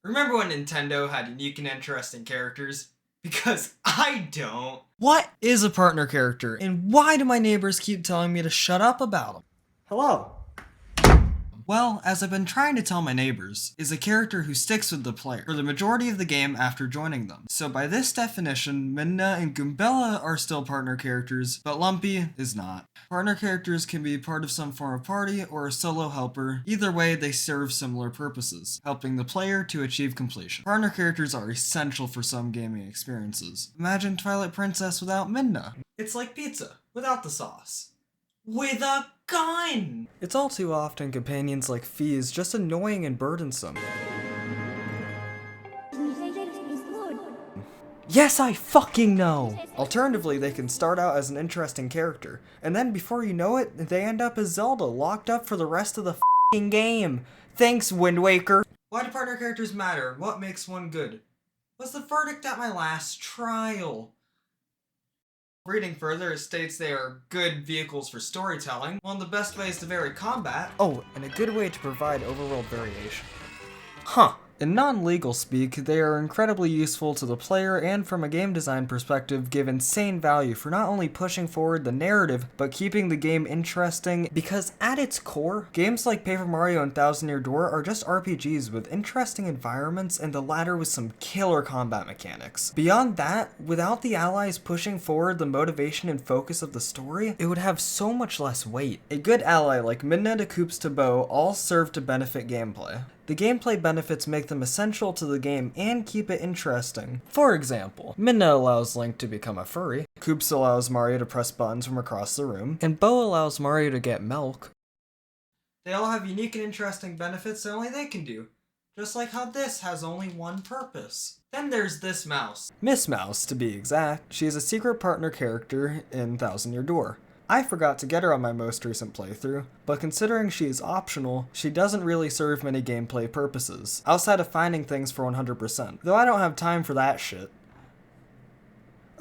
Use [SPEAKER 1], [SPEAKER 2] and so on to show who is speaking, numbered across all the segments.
[SPEAKER 1] Remember when Nintendo had unique and interesting characters? Because I don't.
[SPEAKER 2] What is a partner character, and why do my neighbors keep telling me to shut up about them?
[SPEAKER 1] Hello.
[SPEAKER 2] Well, as I've been trying to tell my neighbors, is a character who sticks with the player for the majority of the game after joining them. So by this definition, Midna and Goombella are still partner characters, but Lumpy is not. Partner characters can be part of some form of party or a solo helper. Either way, they serve similar purposes, helping the player to achieve completion. Partner characters are essential for some gaming experiences. Imagine Twilight Princess without Midna.
[SPEAKER 1] It's like pizza without the sauce. With a gun!
[SPEAKER 2] It's all too often companions like Fi is just annoying and burdensome. Yes, I fucking know! Alternatively, they can start out as an interesting character, and then before you know it, they end up as Zelda, locked up for the rest of the fucking game. Thanks, Wind Waker!
[SPEAKER 1] Why do partner characters matter? What makes one good? Was the verdict at my last trial? Reading further, it states they are good vehicles for storytelling, one of the best ways to vary combat.
[SPEAKER 2] Oh, and a good way to provide overworld variation. Huh. In non-legal speak, they are incredibly useful to the player and from a game design perspective give insane value for not only pushing forward the narrative, but keeping the game interesting because at its core, games like Paper Mario and Thousand Year Door are just RPGs with interesting environments and the latter with some killer combat mechanics. Beyond that, without the allies pushing forward the motivation and focus of the story, it would have so much less weight. A good ally like Midna to Koops to Bow all serve to benefit gameplay. The gameplay benefits make them essential to the game and keep it interesting. For example, Midna allows Link to become a furry, Koops allows Mario to press buttons from across the room, and Bow allows Mario to get milk.
[SPEAKER 1] They all have unique and interesting benefits that only they can do. Just like how this has only one purpose. Then there's this mouse.
[SPEAKER 2] Miss Mouse, to be exact. She is a secret partner character in Thousand Year Door. I forgot to get her on my most recent playthrough, but considering she is optional, she doesn't really serve many gameplay purposes, outside of finding things for 100%, though I don't have time for that shit.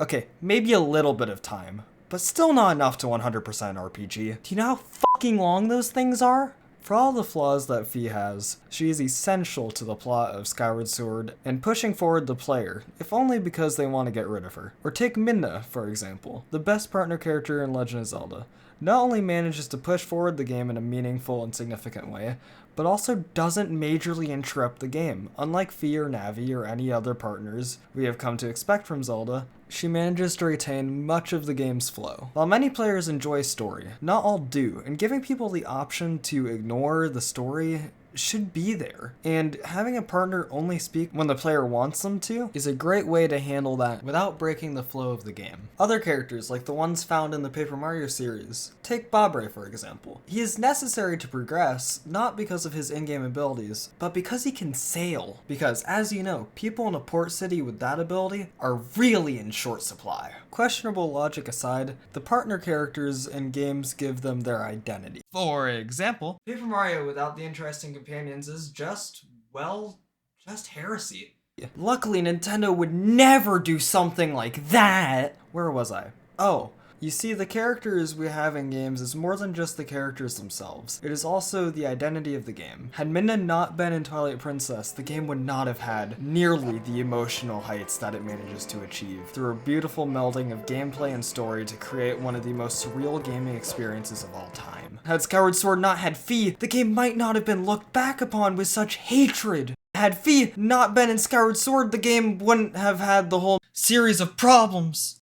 [SPEAKER 2] Okay, maybe a little bit of time, but still not enough to 100% RPG. Do you know how fucking long those things are? For all the flaws that Fi has, she is essential to the plot of Skyward Sword and pushing forward the player, if only because they want to get rid of her. Or take Midna, for example, the best partner character in Legend of Zelda. Not only manages to push forward the game in a meaningful and significant way, but also doesn't majorly interrupt the game. Unlike Fi or Navi or any other partners we have come to expect from Zelda, she manages to retain much of the game's flow. While many players enjoy story, not all do, and giving people the option to ignore the story should be there. And having a partner only speak when the player wants them to is a great way to handle that without breaking the flow of the game. Other characters, like the ones found in the Paper Mario series. Take Bobre, for example. He is necessary to progress, not because of his in-game abilities, but because he can sail. Because, as you know, people in a port city with that ability are really in short supply. Questionable logic aside, the partner characters in games give them their identity. For example,
[SPEAKER 1] Paper Mario without the interesting companions is just, well, just heresy.
[SPEAKER 2] Luckily, Nintendo would never do something like that! Where was I? Oh. You see, the characters we have in games is more than just the characters themselves. It is also the identity of the game. Had Midna not been in Twilight Princess, the game would not have had nearly the emotional heights that it manages to achieve through a beautiful melding of gameplay and story to create one of the most surreal gaming experiences of all time. Had Skyward Sword not had Fi, the game might not have been looked back upon with such hatred. Had Fi not been in Skyward Sword, the game wouldn't have had the whole series of problems.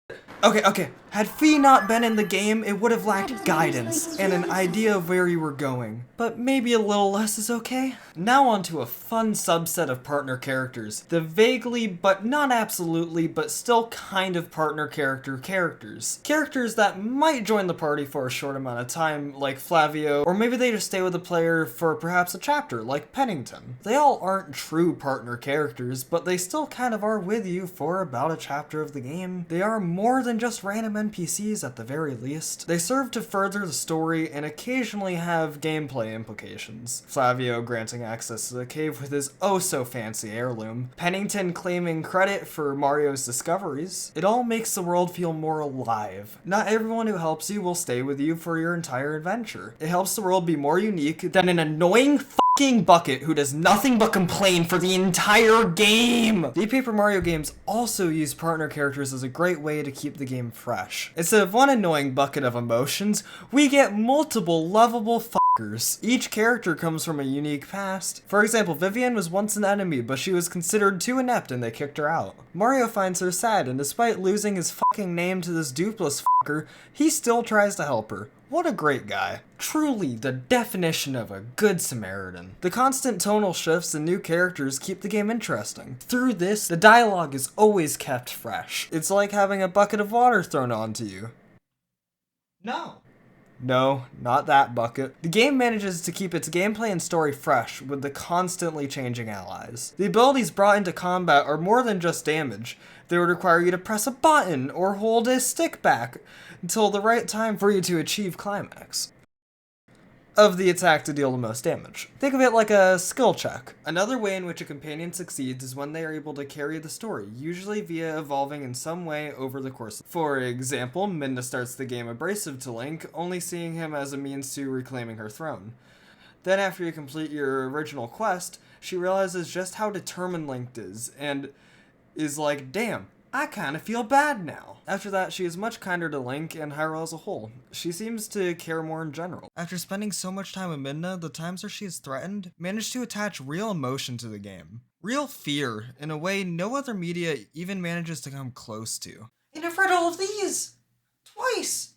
[SPEAKER 2] Okay. Had Fi not been in the game, it would have lacked guidance and an idea of where you were going. But maybe a little less is okay. Now onto a fun subset of partner characters. The vaguely, but not absolutely, but still kind of partner characters. Characters that might join the party for a short amount of time, like Flavio, or maybe they just stay with the player for perhaps a chapter, like Pennington. They all aren't true partner characters, but they still kind of are with you for about a chapter of the game. They are more than just random NPCs at the very least. They serve to further the story and occasionally have gameplay implications. Flavio granting access to the cave with his oh-so-fancy heirloom. Pennington claiming credit for Mario's discoveries. It all makes the world feel more alive. Not everyone who helps you will stay with you for your entire adventure. It helps the world be more unique than an annoying fucking bucket who does nothing but complain for the entire game. The Paper Mario games also use partner characters as a great way to keep the game fresh. Instead of one annoying bucket of emotions, we get multiple lovable fuckers. Each character comes from a unique past. For example, Vivian was once an enemy, but she was considered too inept and they kicked her out. Mario finds her sad, and despite losing his fucking name to this dupeless fucker, he still tries to help her. What a great guy. Truly the definition of a good Samaritan. The constant tonal shifts and new characters keep the game interesting. Through this, the dialogue is always kept fresh. It's like having a bucket of water thrown onto you.
[SPEAKER 1] No.
[SPEAKER 2] No, not that bucket. The game manages to keep its gameplay and story fresh with the constantly changing allies. The abilities brought into combat are more than just damage. They would require you to press a button or hold a stick back until the right time for you to achieve climax of the attack to deal the most damage. Think of it like a skill check. Another way in which a companion succeeds is when they are able to carry the story, usually via evolving in some way over the course. For example, Midna starts the game abrasive to Link, only seeing him as a means to reclaiming her throne. Then after you complete your original quest, she realizes just how determined Link is, and is like, damn, I kinda feel bad now. After that, she is much kinder to Link and Hyrule as a whole. She seems to care more in general. After spending so much time with Midna, the times where she is threatened managed to attach real emotion to the game. Real fear, in a way no other media even manages to come close to.
[SPEAKER 1] And I've read all of these! Twice!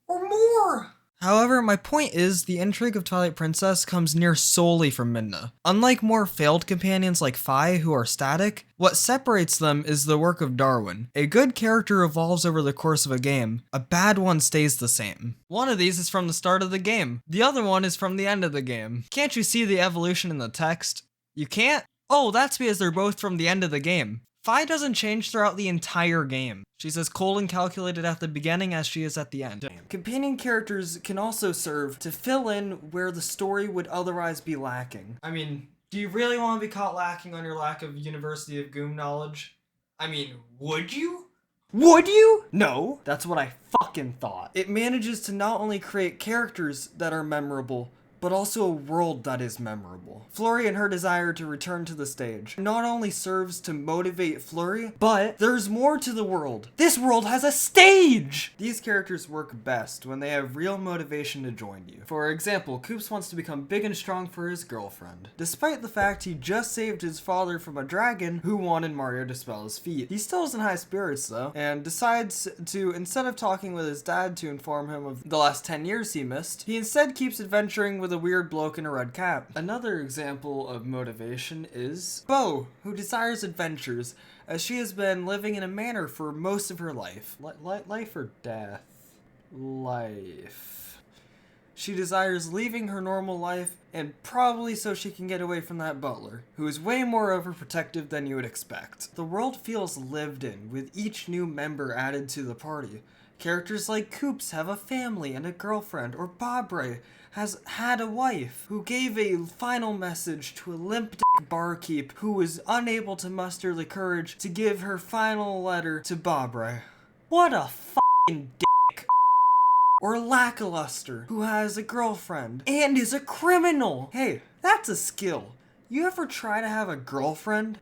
[SPEAKER 1] Or more!
[SPEAKER 2] However, my point is, the intrigue of Twilight Princess comes near solely from Midna. Unlike more failed companions like Fi, who are static, what separates them is the work of Darwin. A good character evolves over the course of a game, a bad one stays the same. One of these is from the start of the game, the other one is from the end of the game. Can't you see the evolution in the text? You can't? Oh, that's because they're both from the end of the game. Fi doesn't change throughout the entire game. She's as cold and calculated at the beginning as she is at the end. Companion characters can also serve to fill in where the story would otherwise be lacking.
[SPEAKER 1] I mean, do you really want to be caught lacking on your lack of University of Goom knowledge? I mean, would you?
[SPEAKER 2] Would you? No, that's what I fucking thought. It manages to not only create characters that are memorable, but also a world that is memorable. Flurry and her desire to return to the stage not only serves to motivate Flurry, but there's more to the world. This world has a stage! These characters work best when they have real motivation to join you. For example, Koops wants to become big and strong for his girlfriend, despite the fact he just saved his father from a dragon who wanted Mario to spell his feet. He still is in high spirits though, and decides to, instead of talking with his dad to inform him of the last 10 years he missed, he instead keeps adventuring with a weird bloke in a red cap. Another example of motivation is Bo, who desires adventures, as she has been living in a manor for most of her life. Life or death? Life. She desires leaving her normal life, and probably so she can get away from that butler, who is way more overprotective than you would expect. The world feels lived in, with each new member added to the party. Characters like Koops have a family and a girlfriend, or Bobre has had a wife who gave a final message to a limp dick barkeep who was unable to muster the courage to give her final letter to Bobre. What a fucking dick. Or Lackluster, who has a girlfriend and is a criminal. Hey, that's a skill. You ever try to have a girlfriend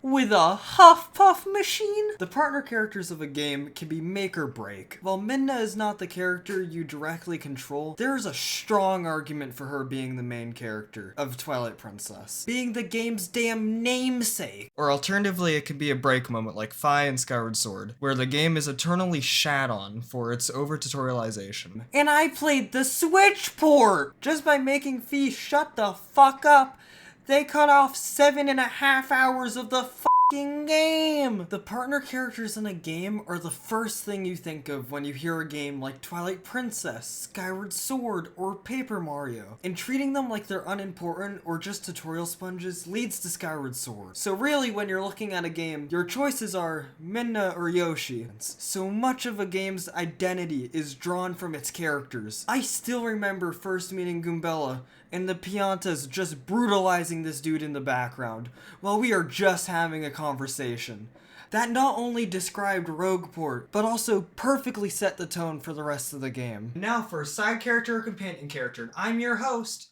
[SPEAKER 2] with a Huff-Puff machine? The partner characters of a game can be make or break. While Midna is not the character you directly control, there is a strong argument for her being the main character of Twilight Princess, being the game's damn namesake. Or alternatively, it could be a break moment like Fi in Skyward Sword, where the game is eternally shat on for its over-tutorialization. And I played the Switch port! Just by making Fi shut the fuck up, they cut off 7.5 hours of the fucking game! The partner characters in a game are the first thing you think of when you hear a game like Twilight Princess, Skyward Sword, or Paper Mario. And treating them like they're unimportant or just tutorial sponges leads to Skyward Sword. So really, when you're looking at a game, your choices are Midna or Yoshi. So much of a game's identity is drawn from its characters. I still remember first meeting Goombella and the Piantas just brutalizing this dude in the background, while we are just having a conversation. That not only described Rogueport, but also perfectly set the tone for the rest of the game.
[SPEAKER 1] Now for side character or companion character. I'm your host,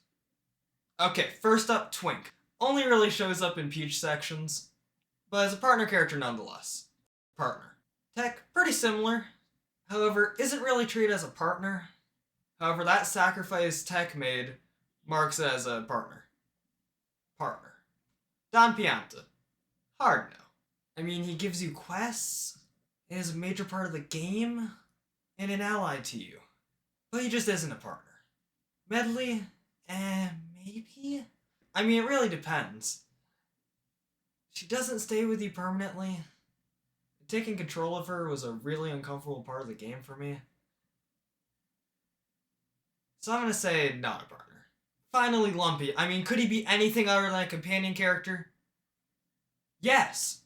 [SPEAKER 1] Okay, first up, Twink. Only really shows up in Peach sections, but is a partner character nonetheless. Partner. Tech, pretty similar. However, isn't really treated as a partner. However, that sacrifice Tech made marks it as a partner. Partner. Don Pianta. Hard no. I mean, he gives you quests, is a major part of the game, and an ally to you. But he just isn't a partner. Medley? Maybe? I mean, it really depends. She doesn't stay with you permanently. Taking control of her was a really uncomfortable part of the game for me. So I'm gonna say not a partner. Finally, Lumpy. I mean, could he be anything other than a companion character? Yes!